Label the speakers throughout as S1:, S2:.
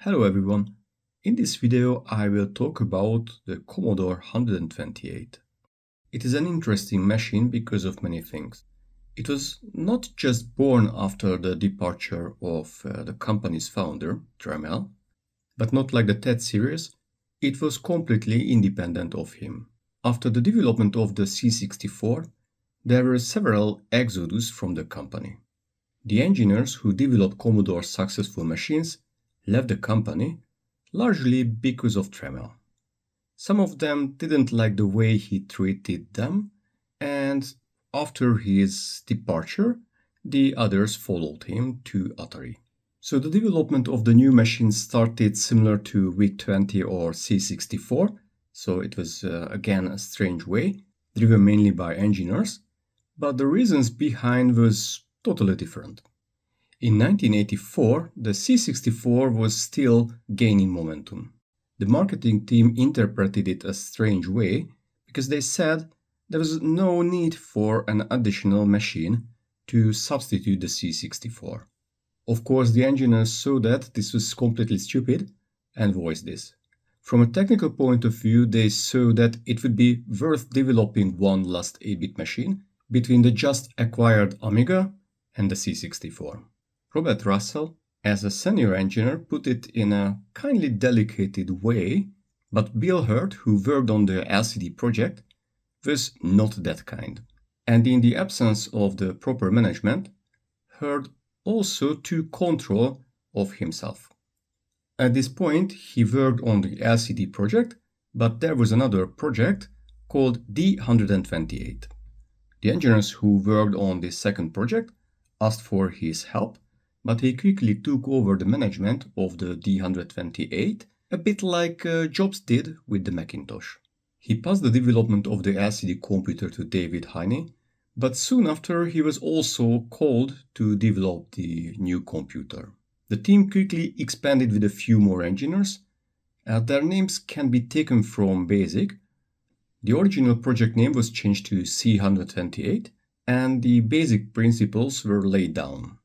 S1: Hello everyone, in this video I will talk about the Commodore 128. It is an interesting machine because of many things. It was not just born after the departure of the company's founder, Dremel, but not like the TED series, it was completely independent of him. After the development of the C64, there were several exodus from the company. The engineers who developed Commodore's successful machines left the company, largely because of Dremel. Some of them didn't like the way he treated them, and after his departure, the others followed him to Atari. So the development of the new machine started similar to VIC-20 or C64, so it was again a strange way, driven mainly by engineers, but the reasons behind was totally different. In 1984, the C64 was still gaining momentum. The marketing team interpreted it a strange way because they said there was no need for an additional machine to substitute the C64. Of course, the engineers saw that this was completely stupid and voiced this. From a technical point of view, they saw that it would be worth developing one last 8-bit machine between the just acquired Amiga and the C64. Robert Russell, as a senior engineer, put it in a kindly delicate way, but Bill Hurt, who worked on the LCD project, was not that kind. And in the absence of the proper management, Hurt also took control of himself. At this point, he worked on the LCD project, but there was another project called D128. The engineers who worked on this second project asked for his help, but he quickly took over the management of the D128, a bit like Jobs did with the Macintosh. He passed the development of the LCD computer to David Heine, but soon after he was also called to develop the new computer. The team quickly expanded with a few more engineers. Their names can be taken from BASIC. The original project name was changed to C128, and the basic principles were laid down.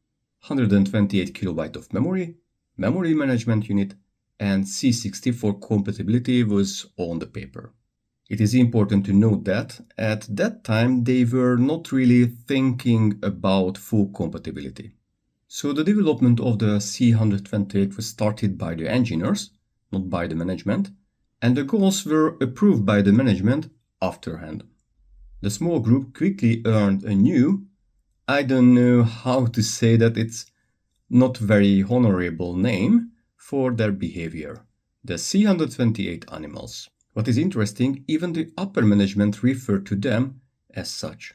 S1: 128 kilobyte of memory, memory management unit, and C64 compatibility was on the paper. It is important to note that at that time they were not really thinking about full compatibility. So the development of the C128 was started by the engineers, not by the management, and the goals were approved by the management afterhand. The small group quickly earned a new, I don't know how to say that, it's not very honorable name for their behavior, the C128 animals. What is interesting, even the upper management referred to them as such.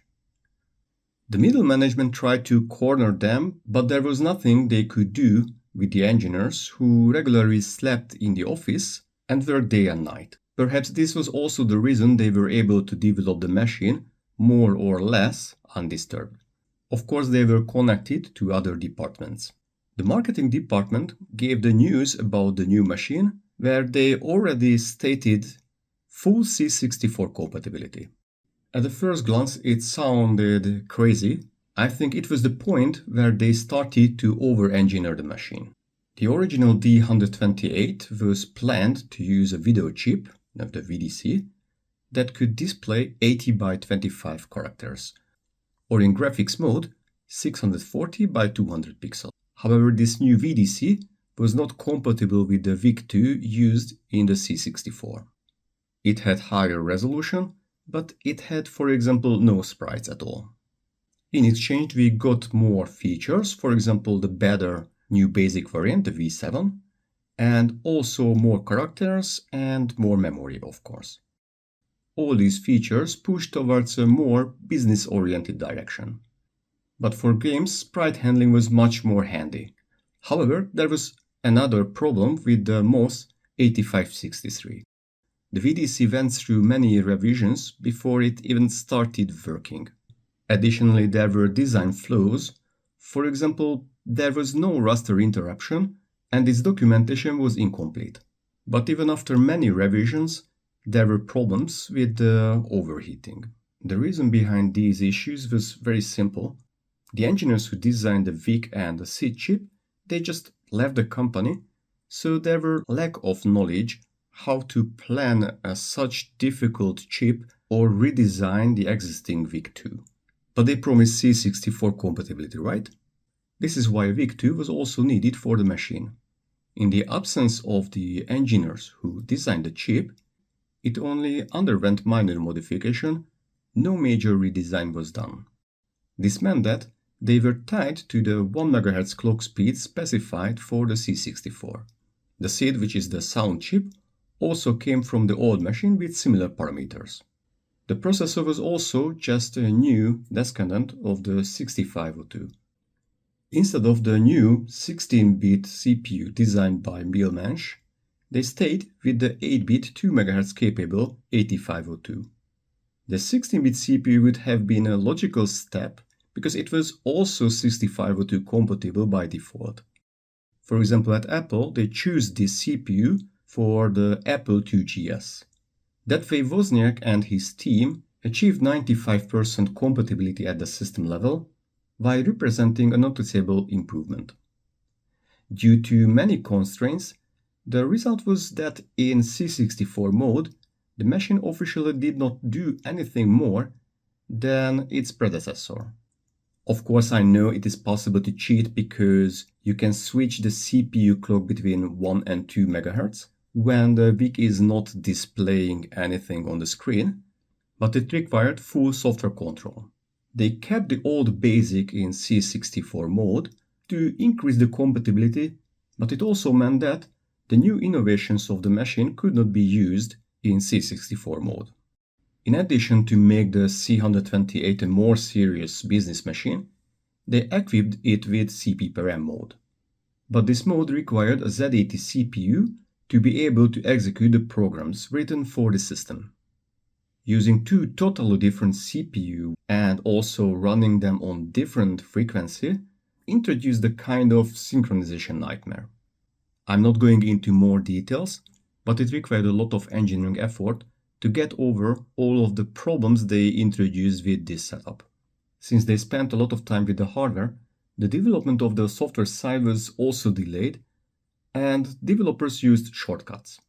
S1: The middle management tried to corner them, but there was nothing they could do with the engineers who regularly slept in the office and worked day and night. Perhaps this was also the reason they were able to develop the machine more or less undisturbed. Of course, they were connected to other departments. The marketing department gave the news about the new machine, where they already stated full C64 compatibility. At the first glance, it sounded crazy. I think it was the point where they started to over-engineer the machine. The original D128 was planned to use a video chip, the VDC, that could display 80 by 25 characters, or in graphics mode, 640 by 200 pixels. However, this new VDC was not compatible with the VIC-II used in the C64. It had higher resolution, but it had, for example, no sprites at all. In exchange, we got more features, for example, the better new basic variant, the V7, and also more characters and more memory, of course. All these features push towards a more business-oriented direction. But for games, sprite handling was much more handy. However, there was another problem with the MOS 8563. The VDC went through many revisions before it even started working. Additionally, there were design flaws. For example, there was no raster interruption and its documentation was incomplete. But even after many revisions, there were problems with the overheating. The reason behind these issues was very simple. The engineers who designed the VIC and the C chip, they just left the company, so there were lack of knowledge how to plan such difficult chip or redesign the existing VIC-II. But they promised C64 compatibility, right? This is why VIC-II was also needed for the machine. In the absence of the engineers who designed the chip, it only underwent minor modification, no major redesign was done. This meant that they were tied to the 1 MHz clock speed specified for the C64. The SID, which is the sound chip, also came from the old machine with similar parameters. The processor was also just a new descendant of the 6502. Instead of the new 16-bit CPU designed by Milmensch, they stayed with the 8-bit 2 MHz capable 8502. The 16-bit CPU would have been a logical step because it was also 6502 compatible by default. For example, at Apple, they choose this CPU for the Apple IIgs. That way, Wozniak and his team achieved 95% compatibility at the system level, while representing a noticeable improvement. Due to many constraints, the result was that in C64 mode, the machine officially did not do anything more than its predecessor. Of course, I know it is possible to cheat because you can switch the CPU clock between 1 and 2 MHz when the VIC is not displaying anything on the screen, but it required full software control. They kept the old BASIC in C64 mode to increase the compatibility, but it also meant that the new innovations of the machine could not be used in C64 mode. In addition to make the C128 a more serious business machine, they equipped it with CP/M mode. But this mode required a Z80 CPU to be able to execute the programs written for the system. Using two totally different CPU and also running them on different frequency introduced a kind of synchronization nightmare. I'm not going into more details, but it required a lot of engineering effort to get over all of the problems they introduced with this setup. Since they spent a lot of time with the hardware, the development of the software side was also delayed, and developers used shortcuts.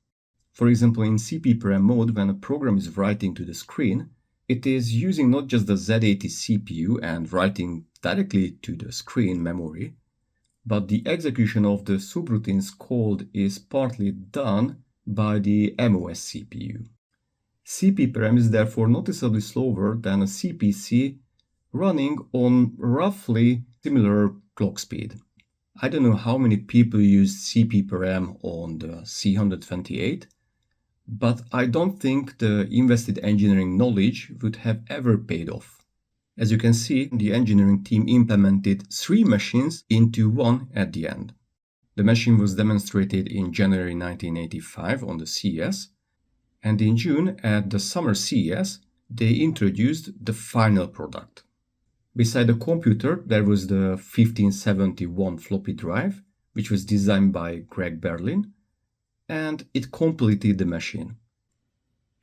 S1: For example, in CP/M mode, when a program is writing to the screen, it is using not just the Z80 CPU and writing directly to the screen memory, but the execution of the subroutines called is partly done by the MOS CPU. CP/M is therefore noticeably slower than a CPC running on roughly similar clock speed. I don't know how many people use CP/M on the C128, but I don't think the invested engineering knowledge would have ever paid off. As you can see, the engineering team implemented 3 machines into one at the end. The machine was demonstrated in January 1985 on the CES, and in June at the summer CES, they introduced the final product. Beside the computer, there was the 1571 floppy drive, which was designed by Greg Berlin, and it completed the machine.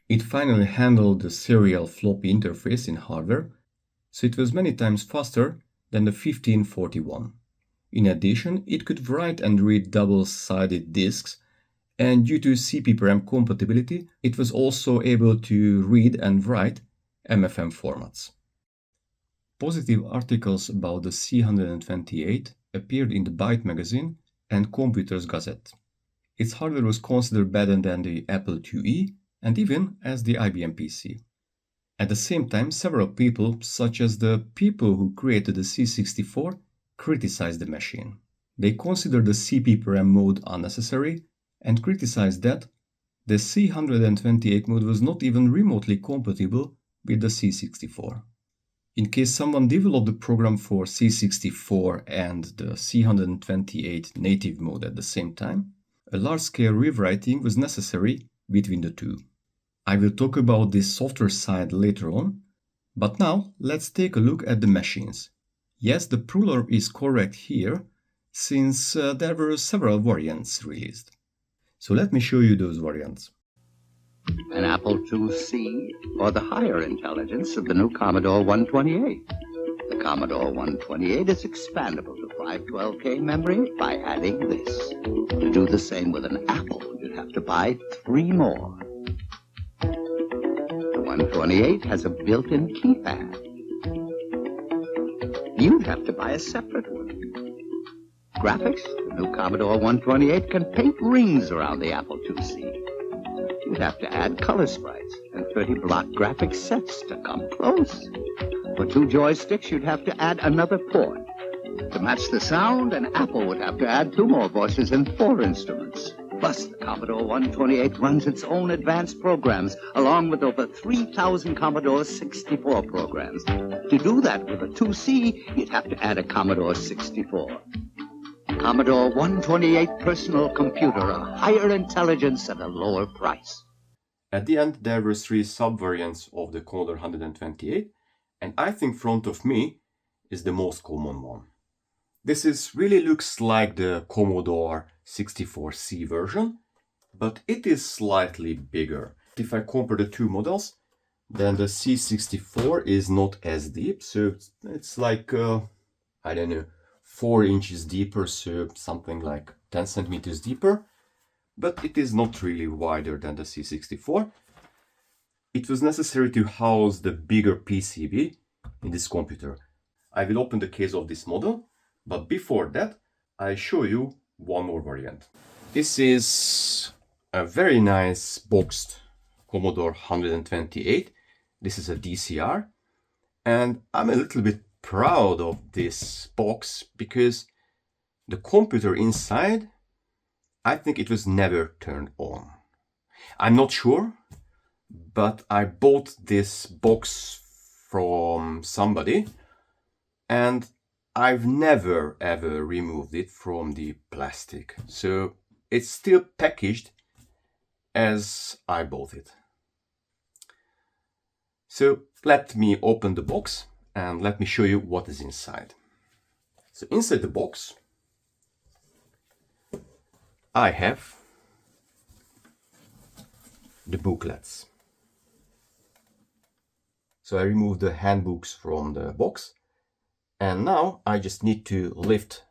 S1: It finally handled the serial floppy interface in hardware, so it was many times faster than the 1541. In addition, it could write and read double-sided disks, and due to CP/M compatibility, it was also able to read and write MFM formats. Positive articles about the C128 appeared in the Byte magazine and Computers Gazette. Its hardware was considered better than the Apple IIe and even as the IBM PC. At the same time, several people, such as the people who created the C64, criticized the machine. They considered the CP/M mode unnecessary and criticized that the C128 mode was not even remotely compatible with the C64. In case someone developed the program for C64 and the C128 native mode at the same time, a large-scale rewriting was necessary between the two. I will talk about this software side later on, but now let's take a look at the machines. Yes, the plural is correct here, since there were several variants released. So let me show you those variants.
S2: An Apple IIc, or the higher intelligence of the new Commodore 128. The Commodore 128 is expandable to 512K memory by adding this. To do the same with an Apple, you'd have to buy 3 more. The 128 has a built-in keypad. You'd have to buy a separate one. Graphics, the new Commodore 128 can paint rings around the Apple IIc. You'd have to add color sprites and 30-block graphics sets to come close. For 2 joysticks, you'd have to add another port. To match the sound, an Apple would have to add 2 more voices and 4 instruments. Plus, the Commodore 128 runs its own advanced programs, along with over 3,000 Commodore 64 programs. To do that with a 2C, you'd have to add a Commodore 64. Commodore 128 personal computer, a higher intelligence at a lower price.
S1: At the end, there were 3 sub-variants of the Commodore 128, and I think front of me is the most common one. This really looks like the Commodore 64C version, but it is slightly bigger. If I compare the 2 models, then the C64 is not as deep, so it's like, I don't know, 4 inches deeper, so something like 10 centimeters deeper, but it is not really wider than the C64. It was necessary to house the bigger PCB in this computer. I will open the case of this model, but before that, I show you one more variant. This is a very nice boxed Commodore 128. This is a DCR, and I'm a little bit proud of this box because the computer inside, I think it was never turned on. I'm not sure, but I bought this box from somebody and I've never ever removed it from the plastic. So it's still packaged as I bought it. So let me open the box and let me show you what is inside. So inside the box, I have the booklets. So I removed the handbooks from the box, and now I just need to lift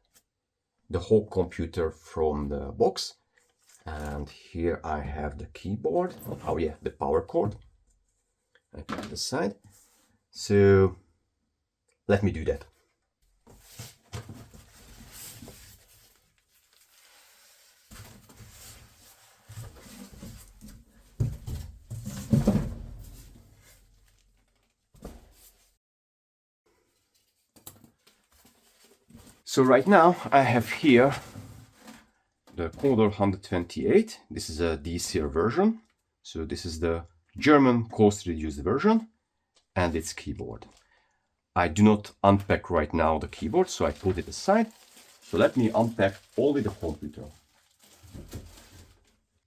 S1: the whole computer from the box. And here I have the keyboard. Oh yeah, the power cord. I put it aside. So let me do that. So right now I have here the Commodore 128. This is a DCR version. So this is the German cost reduced version and its keyboard. I do not unpack right now the keyboard, so I put it aside. So let me unpack only the computer.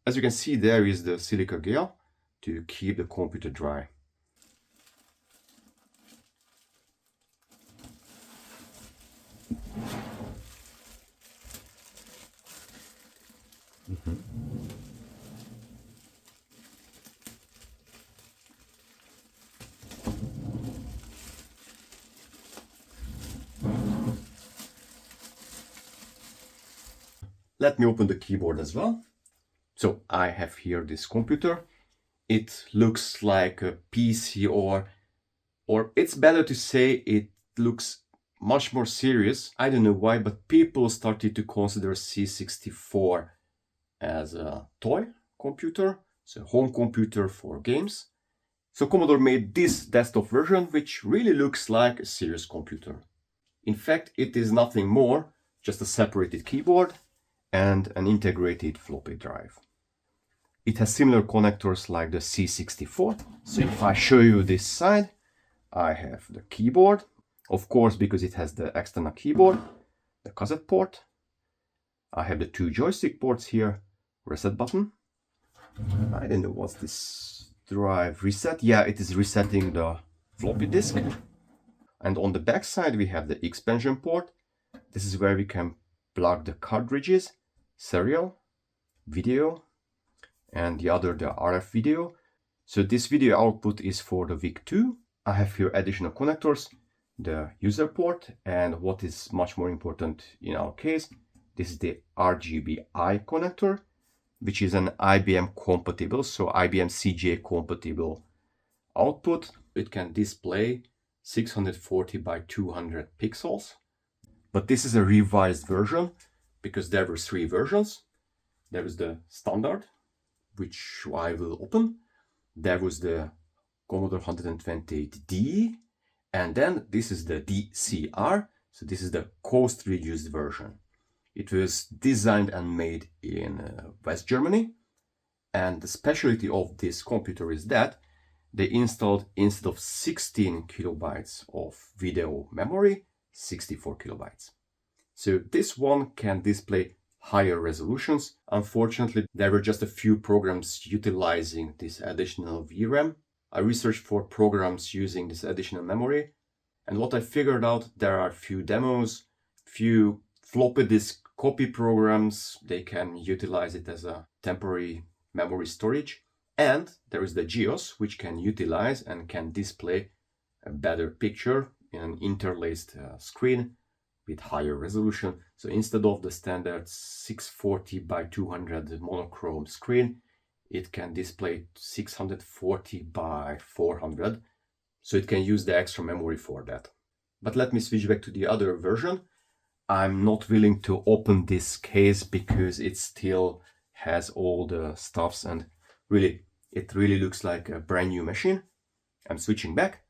S1: As you can see, there is the silica gel to keep the computer dry. Let me open the keyboard as well. So I have here this computer. It looks like a PC, or it's better to say it looks much more serious. I don't know why, but people started to consider C64 as a toy computer, so home computer for games. So Commodore made this desktop version, which really looks like a serious computer. In fact, it is nothing more, just a separated keyboard and an integrated floppy drive. It has similar connectors like the C64. So if I show you this side, I have the keyboard, of course, because it has the external keyboard, the cassette port. I have the 2 joystick ports here, reset button. I don't know what's this drive reset. Yeah, it is resetting the floppy disk. And on the back side, we have the expansion port. This is where we can plug the cartridges, serial, video, and the other, the RF video. So this video output is for the VIC-II. I have here additional connectors the user port, and what is much more important in our case, this is the RGBI connector, which is an IBM compatible, so IBM CGA compatible output. It can display 640 by 200 pixels, but this is a revised version because there were 3 versions. There was the standard, which I will open. There was the Commodore 128D, and then this is the DCR. So this is the cost reduced version. It was designed and made in West Germany, and the specialty of this computer is that they installed, instead of 16 kilobytes of video memory, 64 kilobytes. So this one can display higher resolutions. Unfortunately, there were just a few programs utilizing this additional VRAM. I researched for programs using this additional memory, and what I figured out, there are few demos, few floppy disk copy programs. They can utilize it as a temporary memory storage. And there is the GEOS, which can utilize and can display a better picture in an interlaced screen with higher resolution. So instead of the standard 640 by 200 monochrome screen, it can display 640 by 400. So it can use the extra memory for that. But let me switch back to the other version. I'm not willing to open this case because it still has all the stuffs, and it really looks like a brand new machine. I'm switching back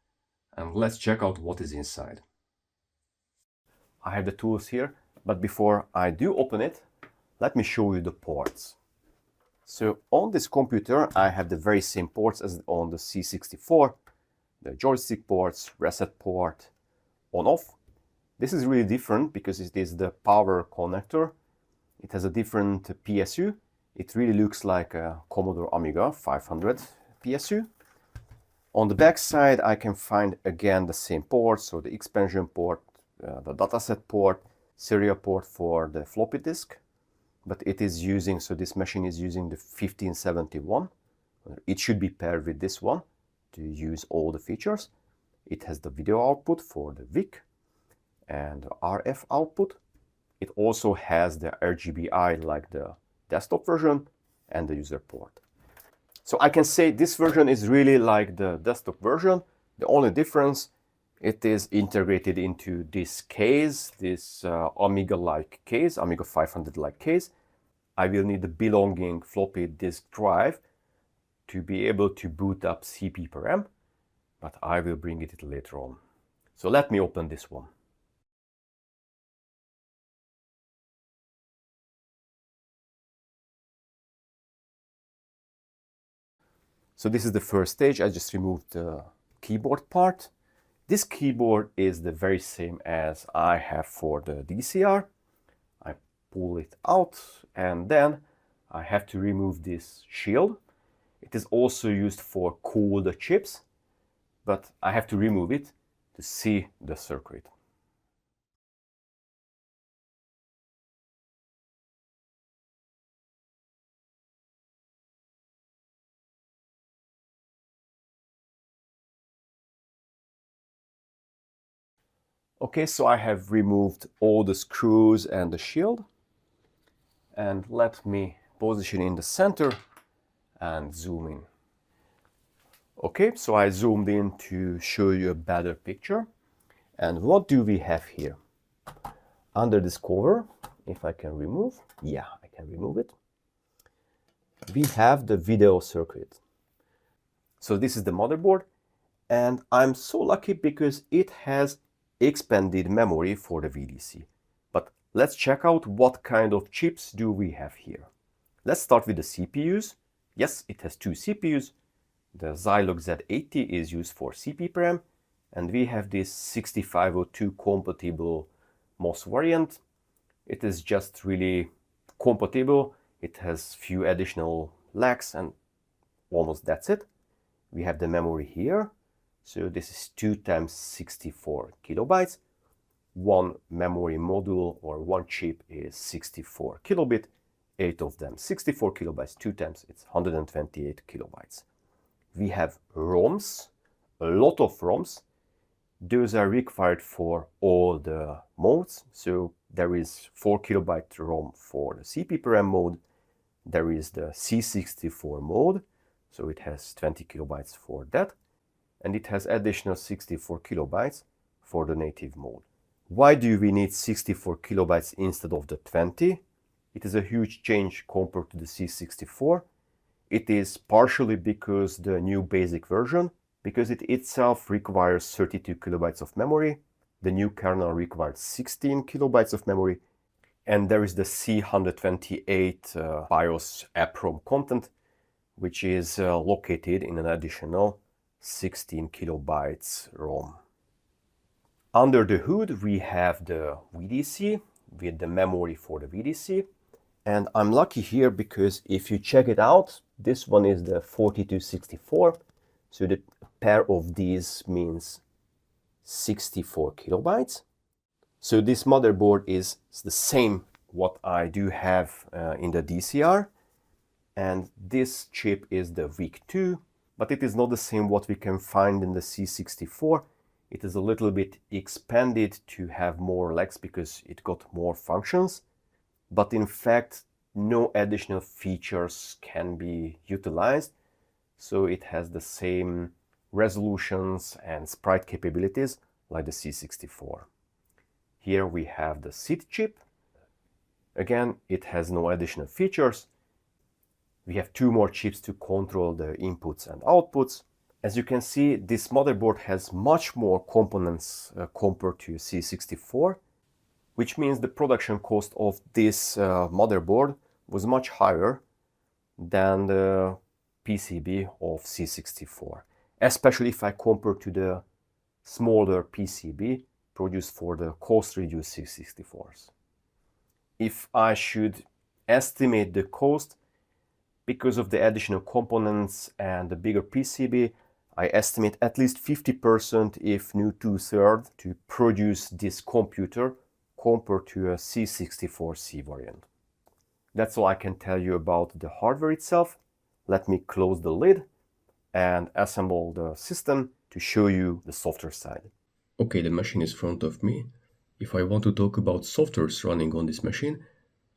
S1: and let's check out what is inside. I have the tools here, but before I do open it, let me show you the ports. So on this computer, I have the very same ports as on the C64, the joystick ports, reset port, on-off. This is really different because it is the power connector. It has a different PSU. It really looks like a Commodore Amiga 500 PSU. On the back side, I can find again the same ports, so the expansion port, the dataset port, serial port for the floppy disk. But it is using, so this machine is using the 1571. It should be paired with this one to use all the features. It has the video output for the VIC and the RF output. It also has the RGBI like the desktop version and the user port. So I can say this version is really like the desktop version. The only difference, it is integrated into this case, this Amiga-like case, Amiga 500-like case. I will need the belonging floppy disk drive to be able to boot up CP/RAM, but I will bring it later on. So let me open this one. So this is the first stage. I just removed the keyboard part. This keyboard is the very same as I have for the DCR. I pull it out and then I have to remove this shield. It is also used for cool the chips, but I have to remove it to see the circuit. Okay, so I have removed all the screws and the shield. And let me position in the center and zoom in. Okay, so I zoomed in to show you a better picture. And what do we have here? Under this cover, if I can remove, yeah, I can remove it. We have the video circuit. So this is the motherboard, and I'm so lucky because it has expanded memory for the VDC. But let's check out what kind of chips do we have here. Let's start with the CPUs. Yes, it has 2 CPUs. The Zilog Z80 is used for CP/RAM, and we have this 6502 compatible MOS variant. It is just really compatible. It has few additional lags and almost that's it. We have the memory here. So this is 2 times 64 kilobytes. One memory module or one chip is 64 kilobit. 8 of them, 64 kilobytes, 2 times, it's 128 kilobytes. We have ROMs, a lot of ROMs.
S3: Those are required for all the modes. So there is 4 kilobyte ROM for the CP/RAM mode. There is the C64 mode, so it has 20 kilobytes for that. And it has additional 64 kilobytes for the native mode. Why do we need 64 kilobytes instead of the 20? It is a huge change compared to the C64. It is partially because the new basic version, because it itself requires 32 kilobytes of memory. The new kernel requires 16 kilobytes of memory. And there is the C128 BIOS EPROM content, which is located in an additional 16 kilobytes ROM. Under the hood, we have the VDC with the memory for the VDC. And I'm lucky here because if you check it out, this one is the 4264. So the pair of these means 64 kilobytes. So this motherboard is the same what I do have in the DCR. And this chip is the VIC-II, but it is not the same what we can find in the C64. It is a little bit expanded to have more legs because it got more functions. But in fact, no additional features can be utilized. So it has the same resolutions and sprite capabilities like the C64. Here we have the SID chip. Again, it has no additional features. We have two more chips to control the inputs and outputs. As you can see, this motherboard has much more components compared to C64, which means the production cost of this motherboard was much higher than the PCB of C64, especially if I compare to the smaller PCB produced for the cost-reduced C64s. If I should estimate the cost, because of the additional components and the bigger PCB, I estimate at least 50%, if not 2/3, to produce this computer compared to a C64C variant. That's all I can tell you about the hardware itself. Let me close the lid and assemble the system to show you the software side.
S1: Okay, the machine is in front of me. If I want to talk about softwares running on this machine,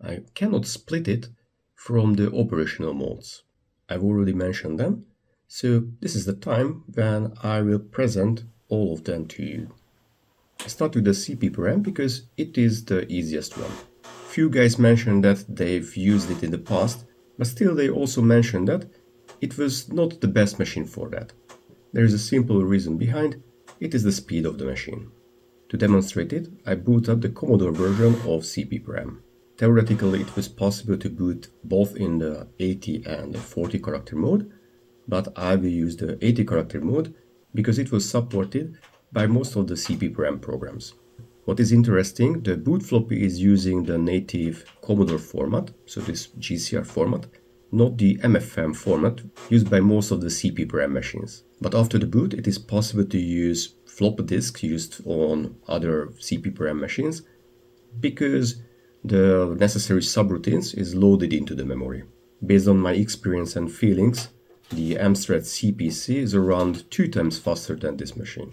S1: I cannot split it from the operational modes. I've already mentioned them, so this is the time when I will present all of them to you. I start with the CP/RAM because it is the easiest one. Few guys mentioned that they've used it in the past, but still they also mentioned that it was not the best machine for that. There is a simple reason behind. It is the speed of the machine. To demonstrate it, I boot up the Commodore version of CP/RAM. Theoretically, it was possible to boot both in the 80 and the 40 character mode, but I will use the 80 character mode because it was supported by most of the CP/RAM programs. What is interesting, the boot floppy is using the native Commodore format, so this GCR format, not the MFM format used by most of the CP/RAM machines. But after the boot, it is possible to use floppy disks used on other CP/RAM machines because the necessary subroutines is loaded into the memory. Based on my experience and feelings, the Amstrad CPC is around 2 times faster than this machine.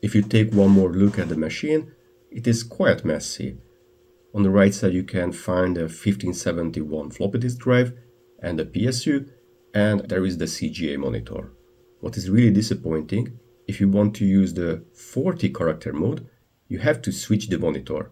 S1: If you take one more look at the machine, it is quite messy. On the right side you can find a 1571 floppy disk drive and a PSU, and there is the CGA monitor. What is really disappointing, if you want to use the 40 character mode, you have to switch the monitor.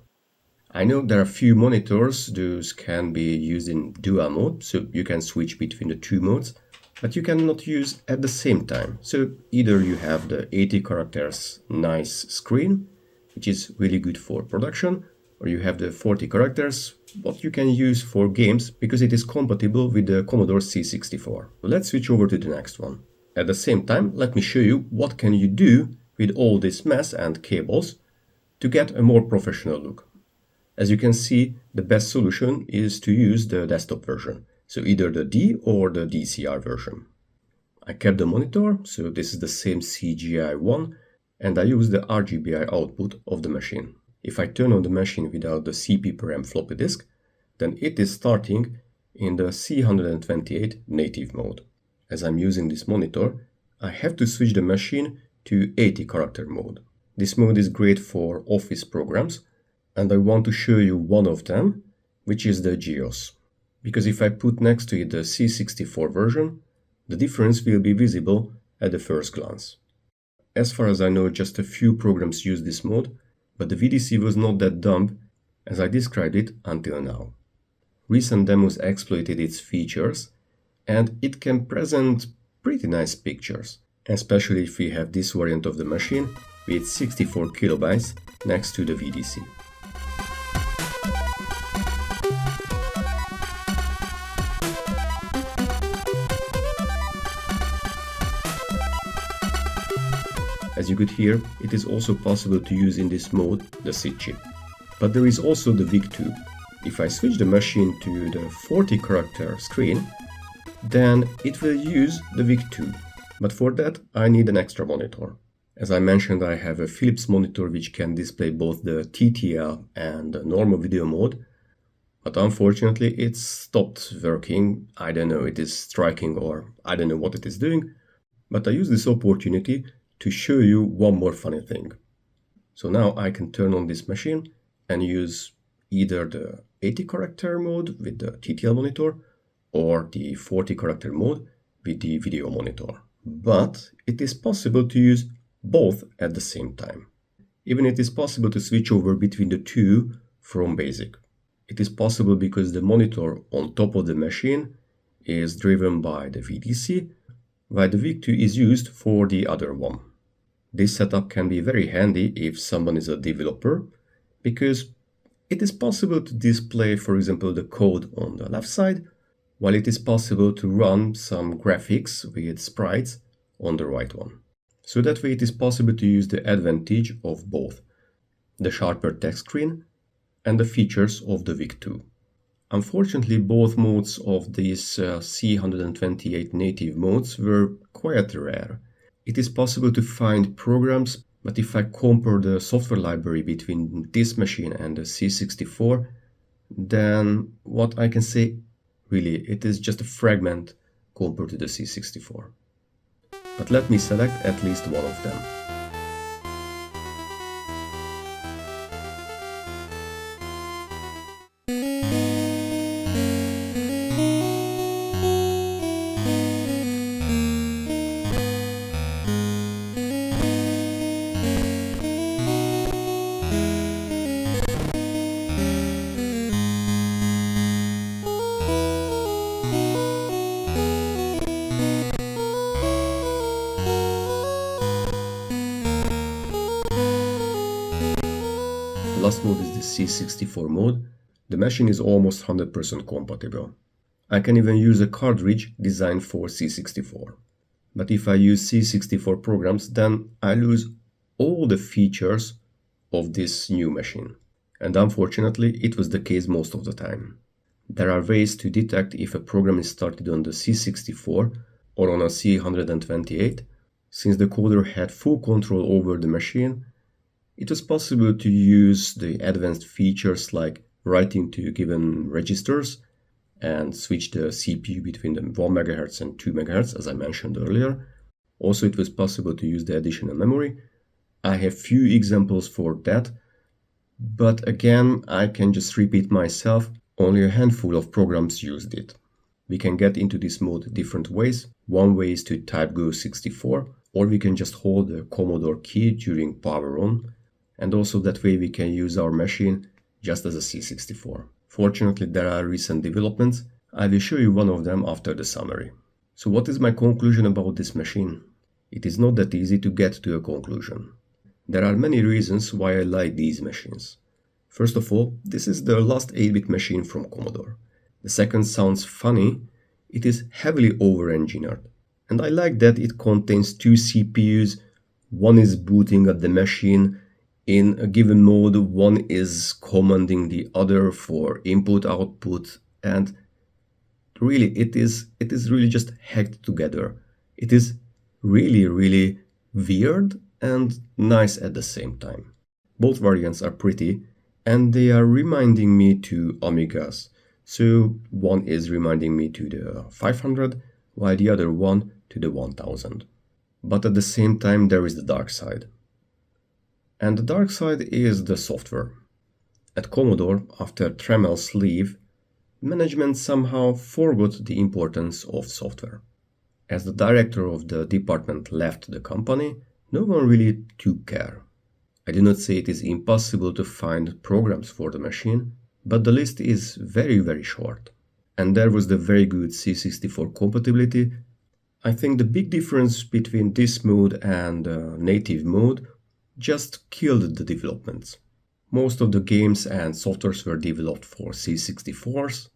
S1: I know there are few monitors, those can be used in dual mode, so you can switch between the two modes, but you cannot use at the same time. So either you have the 80 characters nice screen, which is really good for production, or you have the 40 characters, what you can use for games because it is compatible with the Commodore C64. So let's switch over to the next one. At the same time, let me show you what can you do with all this mess and cables to get a more professional look. As you can see, the best solution is to use the desktop version, so either the D or the DCR version. I kept the monitor, so this is the same CGI one, and I use the RGBI output of the machine. If I turn on the machine without the CP/RAM floppy disk, then it is starting in the C128 native mode. As I'm using this monitor, I have to switch the machine to 80 character mode. This mode is great for office programs, and I want to show you one of them, which is the GEOS. Because if I put next to it the C64 version, the difference will be visible at the first glance. As far as I know, just a few programs use this mode, but the VDC was not that dumb as I described it until now. Recent demos exploited its features, and it can present pretty nice pictures, especially if we have this variant of the machine with 64 kilobytes next to the VDC. As you could hear, it is also possible to use in this mode the SID chip. But there is also the VIC-II. If I switch the machine to the 40 character screen, then it will use the VIC-II. But for that I need an extra monitor. As I mentioned, I have a Philips monitor which can display both the TTL and the normal video mode, but unfortunately it stopped working. I don't know, it is striking or I don't know what it is doing, but I use this opportunity to show you one more funny thing. So now I can turn on this machine and use either the 80 character mode with the TTL monitor or the 40 character mode with the video monitor. But it is possible to use both at the same time. Even it is possible to switch over between the two from BASIC. It is possible because the monitor on top of the machine is driven by the VDC, while the VIC-II is used for the other one. This setup can be very handy if someone is a developer, because it is possible to display, for example, the code on the left side, while it is possible to run some graphics with sprites on the right one. So that way it is possible to use the advantage of both, the sharper text screen and the features of the VIC-II. Unfortunately, both modes of these C128 native modes were quite rare. It is possible to find programs, but if I compare the software library between this machine and the C64, then what I can say, really, it is just a fragment compared to the C64. But let me select at least one of them. The last mode is the C64 mode. The machine is almost 100% compatible. I can even use a cartridge designed for C64. But if I use C64 programs, then I lose all the features of this new machine. And unfortunately, it was the case most of the time. There are ways to detect if a program is started on the C64 or on a C128. Since the coder had full control over the machine, it was possible to use the advanced features like writing to given registers and switch the CPU between the 1 MHz and 2 MHz, as I mentioned earlier. Also, it was possible to use the additional memory. I have few examples for that, but again, I can just repeat myself, only a handful of programs used it. We can get into this mode different ways. One way is to type Go64, or we can just hold the Commodore key during power on, and also that way we can use our machine just as a C64. Fortunately, there are recent developments. I will show you one of them after the summary. So what is my conclusion about this machine? It is not that easy to get to a conclusion. There are many reasons why I like these machines. First of all, this is the last 8-bit machine from Commodore. The second sounds funny, it is heavily over-engineered. And I like that it contains two CPUs, one is booting at the machine in a given mode, one is commanding the other for input-output, and really it is really just hacked together. It is really weird and nice at the same time. Both variants are pretty, and they are reminding me to Amigas. So one is reminding me to the 500, while the other one to the 1000. But at the same time, there is the dark side. And the dark side is the software. At Commodore, after Tremel's leave, management somehow forgot the importance of software. As the director of the department left the company, no one really took care. I do not say it is impossible to find programs for the machine, but the list is very, very short. And there was the very good C64 compatibility. I think the big difference between this mode and native mode just killed the developments. Most of the games and softwares were developed for C64s,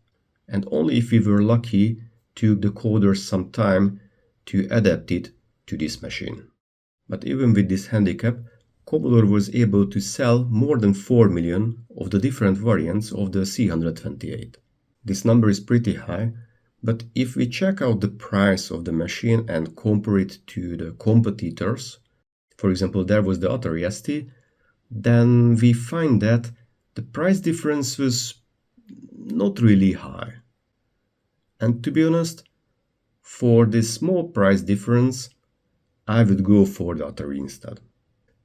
S1: and only if we were lucky took the coders some time to adapt it to this machine. But even with this handicap, Commodore was able to sell more than 4 million of the different variants of the C128. This number is pretty high, but if we check out the price of the machine and compare it to the competitors, for example, there was the Atari ST, then we find that the price difference was not really high. And to be honest, for this small price difference, I would go for the Atari instead.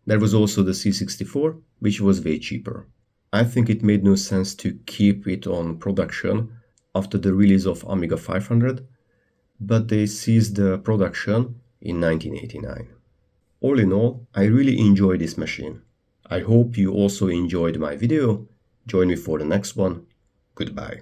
S1: There was also the C64, which was way cheaper. I think it made no sense to keep it on production after the release of Amiga 500, but they ceased the production in 1989. All in all, I really enjoy this machine. I hope you also enjoyed my video. Join me for the next one. Goodbye.